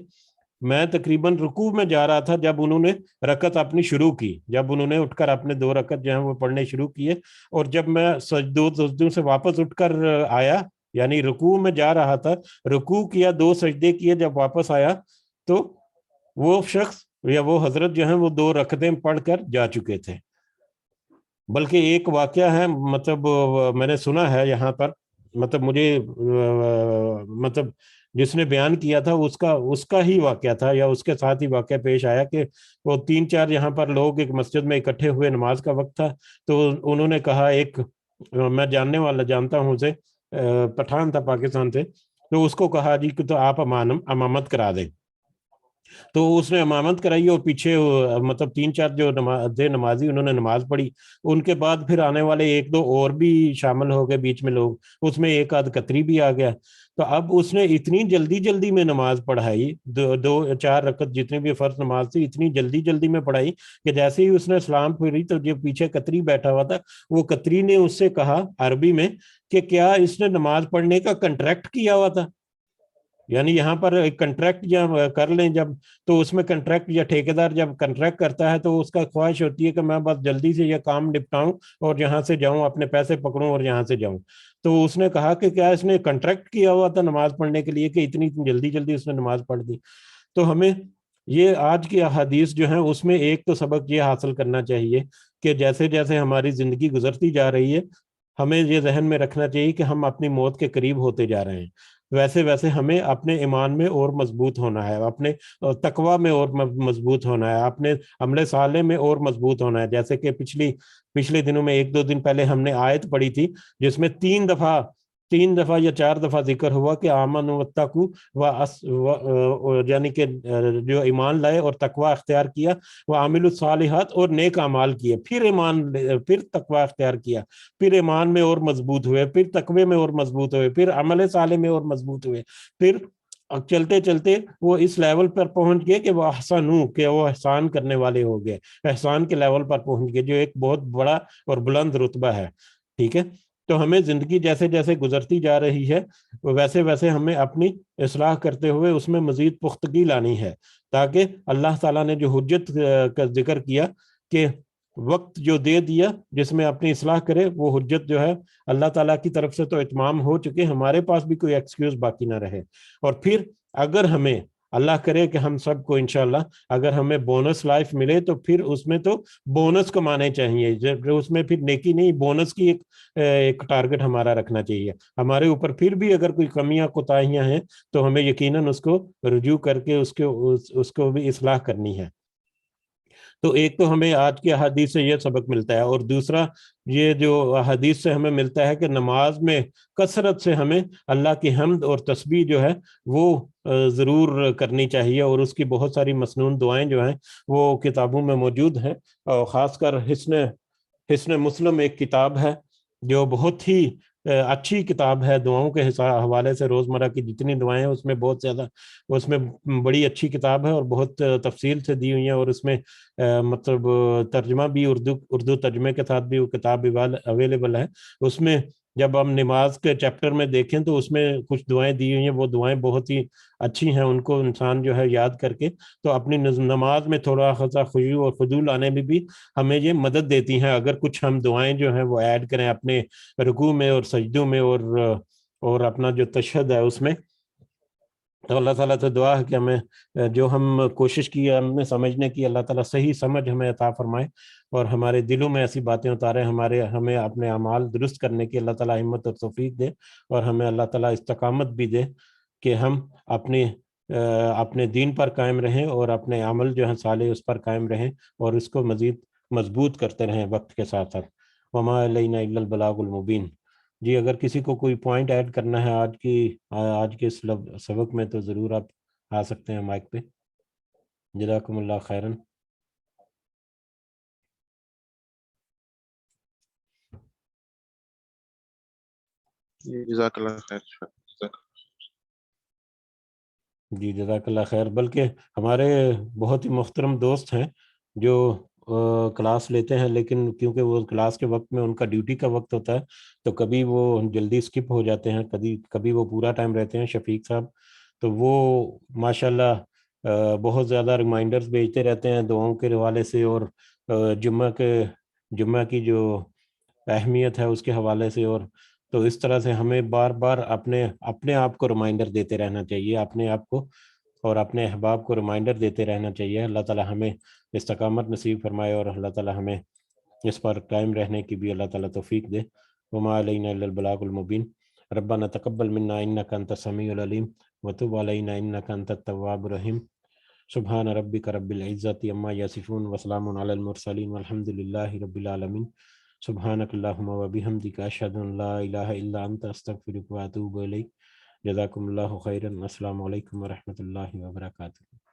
میں تقریباً رکوع میں جا رہا تھا جب انہوں نے رکعت اپنی شروع کی، جب انہوں نے اٹھ کر اپنے 2 رکعت جو ہیں وہ پڑھنے شروع کیے، اور جب میں سجدوں سے واپس اٹھ کر آیا، یعنی رکوع میں جا رہا تھا، رکوع کیا، 2 سجدے کیے، جب واپس آیا تو وہ شخص یا وہ حضرت جو ہیں وہ 2 رکعتیں پڑھ کر جا چکے تھے۔ بلکہ ایک واقعہ ہے، مطلب میں نے سنا ہے یہاں پر، مطلب مجھے مطلب جس نے بیان کیا تھا اس کا ہی واقعہ تھا، یا اس کے ساتھ ہی واقعہ پیش آیا کہ وہ 3-4 یہاں پر لوگ ایک مسجد میں اکٹھے ہوئے، نماز کا وقت تھا، تو انہوں نے کہا، ایک میں جانتا ہوں اسے، پٹھان تھا پاکستان سے، تو اس کو کہا جی کہ تو آپ امامت کرا دیں، تو اس نے امامت کرائی، اور پیچھے مطلب 3-4 جو نمازی انہوں نے نماز پڑھی۔ ان کے بعد پھر آنے والے 1-2 اور بھی شامل ہو گئے بیچ میں لوگ، اس میں ایک آدھ قطری بھی آ گیا۔ تو اب اس نے اتنی جلدی میں نماز پڑھائی، 2-4 رکعت جتنی بھی فرض نماز تھی، اتنی جلدی میں پڑھائی کہ جیسے ہی اس نے سلام پھیری تو جو پیچھے قطری بیٹھا ہوا تھا، وہ قطری نے اس سے کہا عربی میں کہ کیا اس نے نماز پڑھنے کا کنٹریکٹ کیا ہوا تھا؟ یعنی یہاں پر ایک کنٹریکٹ جب کر لیں جب، تو اس میں کنٹریکٹ یا ٹھیکیدار جب کنٹریکٹ کرتا ہے تو اس کا خواہش ہوتی ہے کہ میں بس جلدی سے یہ کام نپٹاؤں اور یہاں سے جاؤں، اپنے پیسے پکڑوں اور یہاں سے جاؤں۔ تو اس نے کہا کہ کیا اس نے کنٹریکٹ کیا ہوا تھا نماز پڑھنے کے لیے کہ اتنی جلدی اس نے نماز پڑھ دی؟ تو ہمیں یہ آج کی احادیث جو ہیں اس میں ایک تو سبق یہ حاصل کرنا چاہیے کہ جیسے جیسے ہماری زندگی گزرتی جا رہی ہے، ہمیں یہ ذہن میں رکھنا چاہیے کہ ہم اپنی موت کے قریب ہوتے جا رہے ہیں، ویسے ہمیں اپنے ایمان میں اور مضبوط ہونا ہے، اپنے تقوی میں اور مضبوط ہونا ہے، اپنے عمل صالح میں اور مضبوط ہونا ہے۔ جیسے کہ پچھلے دنوں میں 1-2 دن پہلے ہم نے آیت پڑھی تھی جس میں 3 دفعہ 3 دفعہ یا 4 دفعہ ذکر ہوا کہ آمن واتقوا یعنی کہ جو ایمان لائے اور تقوی اختیار کیا، وعملوا الصالحات اور نیک اعمال کیے، پھر تقوی اختیار کیا، پھر ایمان میں اور مضبوط ہوئے، پھر تقوی میں اور مضبوط ہوئے، پھر عمل صالح میں اور مضبوط ہوئے، پھر چلتے چلتے وہ اس لیول پر پہنچ گئے کہ وہ احسنوا، کہ وہ احسان کرنے والے ہو گئے، احسان کے لیول پر پہنچ گئے، جو ایک بہت بڑا اور بلند رتبہ ہے. ٹھیک ہے، تو ہمیں زندگی جیسے جیسے گزرتی جا رہی ہے ویسے ویسے ہمیں اپنی اصلاح کرتے ہوئے اس میں مزید پختگی لانی ہے، تاکہ اللہ تعالیٰ نے جو حجت کا ذکر کیا کہ وقت جو دے دیا جس میں اپنی اصلاح کرے، وہ حجت جو ہے اللہ تعالیٰ کی طرف سے تو اتمام ہو چکے، ہمارے پاس بھی کوئی ایکسکیوز باقی نہ رہے. اور پھر اگر ہمیں اللہ کرے کہ ہم سب کو انشاءاللہ اگر ہمیں بونس لائف ملے تو پھر اس میں تو بونس کمانے چاہیے، اس میں پھر نیکی نہیں، بونس کی ایک ٹارگٹ ہمارا رکھنا چاہیے. ہمارے اوپر پھر بھی اگر کوئی کمیاں کوتاہیاں ہیں تو ہمیں یقیناً اس کو رجوع کر کے اس کو بھی اصلاح کرنی ہے. تو ایک تو ہمیں آج کی احادیث سے یہ سبق ملتا ہے، اور دوسرا یہ جو احادیث سے ہمیں ملتا ہے کہ نماز میں کثرت سے ہمیں اللہ کی حمد اور تسبیح جو ہے وہ ضرور کرنی چاہیے، اور اس کی بہت ساری مسنون دعائیں جو ہیں وہ کتابوں میں موجود ہیں، اور خاص کر حسن مسلم ایک کتاب ہے جو بہت ہی اچھی کتاب ہے دعاؤں کے حوالے سے. روزمرہ کی جتنی دعائیں ہیں اس میں بہت زیادہ، اس میں بڑی اچھی کتاب ہے اور بہت تفصیل سے دی ہوئی ہیں، اور اس میں مطلب ترجمہ بھی اردو ترجمے کے ساتھ بھی وہ کتاب اویلیبل ہے. اس میں جب ہم نماز کے چیپٹر میں دیکھیں تو اس میں کچھ دعائیں دی ہوئی ہیں، وہ دعائیں بہت ہی اچھی ہیں، ان کو انسان جو ہے یاد کر کے تو اپنی نماز میں تھوڑا خاصا خشوع اور خضوع لانے میں بھی ہمیں یہ مدد دیتی ہیں. اگر کچھ ہم دعائیں جو ہیں وہ ایڈ کریں اپنے رکوع میں اور سجدوں میں اور اپنا جو تشہد ہے اس میں، تو اللہ تعالیٰ سے دعا ہے کہ ہمیں جو ہم کوشش کی ہے ہم نے سمجھنے کی، اللہ تعالیٰ صحیح سمجھ ہمیں عطا فرمائے اور ہمارے دلوں میں ایسی باتیں اتارے، ہمیں اپنے اعمال درست کرنے کی اللہ تعالیٰ ہمت اور توفیق دے، اور ہمیں اللہ تعالیٰ استقامت بھی دے کہ ہم اپنے دین پر قائم رہیں اور اپنے عمل جو ہیں صالح اس پر قائم رہیں اور اس کو مزید مضبوط کرتے رہیں وقت کے ساتھ ساتھ. وما علینا الا البلاغ المبین. جی اگر کسی کو کوئی پوائنٹ ایڈ کرنا ہے آج کے سبق میں تو ضرور آپ آ سکتے ہیں مائک پہ. جزاکم اللہ خیرن. جزاک اللہ خیر. جی جزاک اللہ خیر. بلکہ ہمارے بہت ہی محترم دوست ہیں جو کلاس لیتے ہیں، لیکن کیونکہ وہ کلاس کے وقت میں ان کا ڈیوٹی کا وقت ہوتا ہے تو کبھی وہ جلدی سکپ ہو جاتے ہیں، کبھی وہ پورا ٹائم رہتے ہیں. شفیق صاحب تو وہ ماشاءاللہ بہت زیادہ ریمائنڈرز بھیجتے رہتے ہیں دعاؤں کے حوالے سے، اور جمعہ کی جو اہمیت ہے اس کے حوالے سے، اور تو اس طرح سے ہمیں بار بار اپنے آپ کو ریمائنڈر دیتے رہنا چاہیے، اپنے آپ کو اور اپنے احباب کو ریمائنڈر دیتے رہنا چاہیے. اللہ تعالیٰ ہمیں استقامت نصیب فرمائے اور اللہ تعالیٰ ہمیں اس پر قائم رہنے کی بھی اللہ تعالیٰ توفیق دے. وما علینا الا البلاغ المبین. ربنا تقبل منا انک انت السمیع العلیم وتب علینا انک انت التواب الرحیم. سبحان ربک رب العزۃ عما یصفون وسلام علی المرسلین والحمد للہ رب العالمین. سبحانک اللہم وبحمدک اشہد ان لا الہ الا انت استغفرک واتوب الیک. جزاکم اللہ خیرا. السلام علیکم ورحمۃ اللہ وبرکاتہ.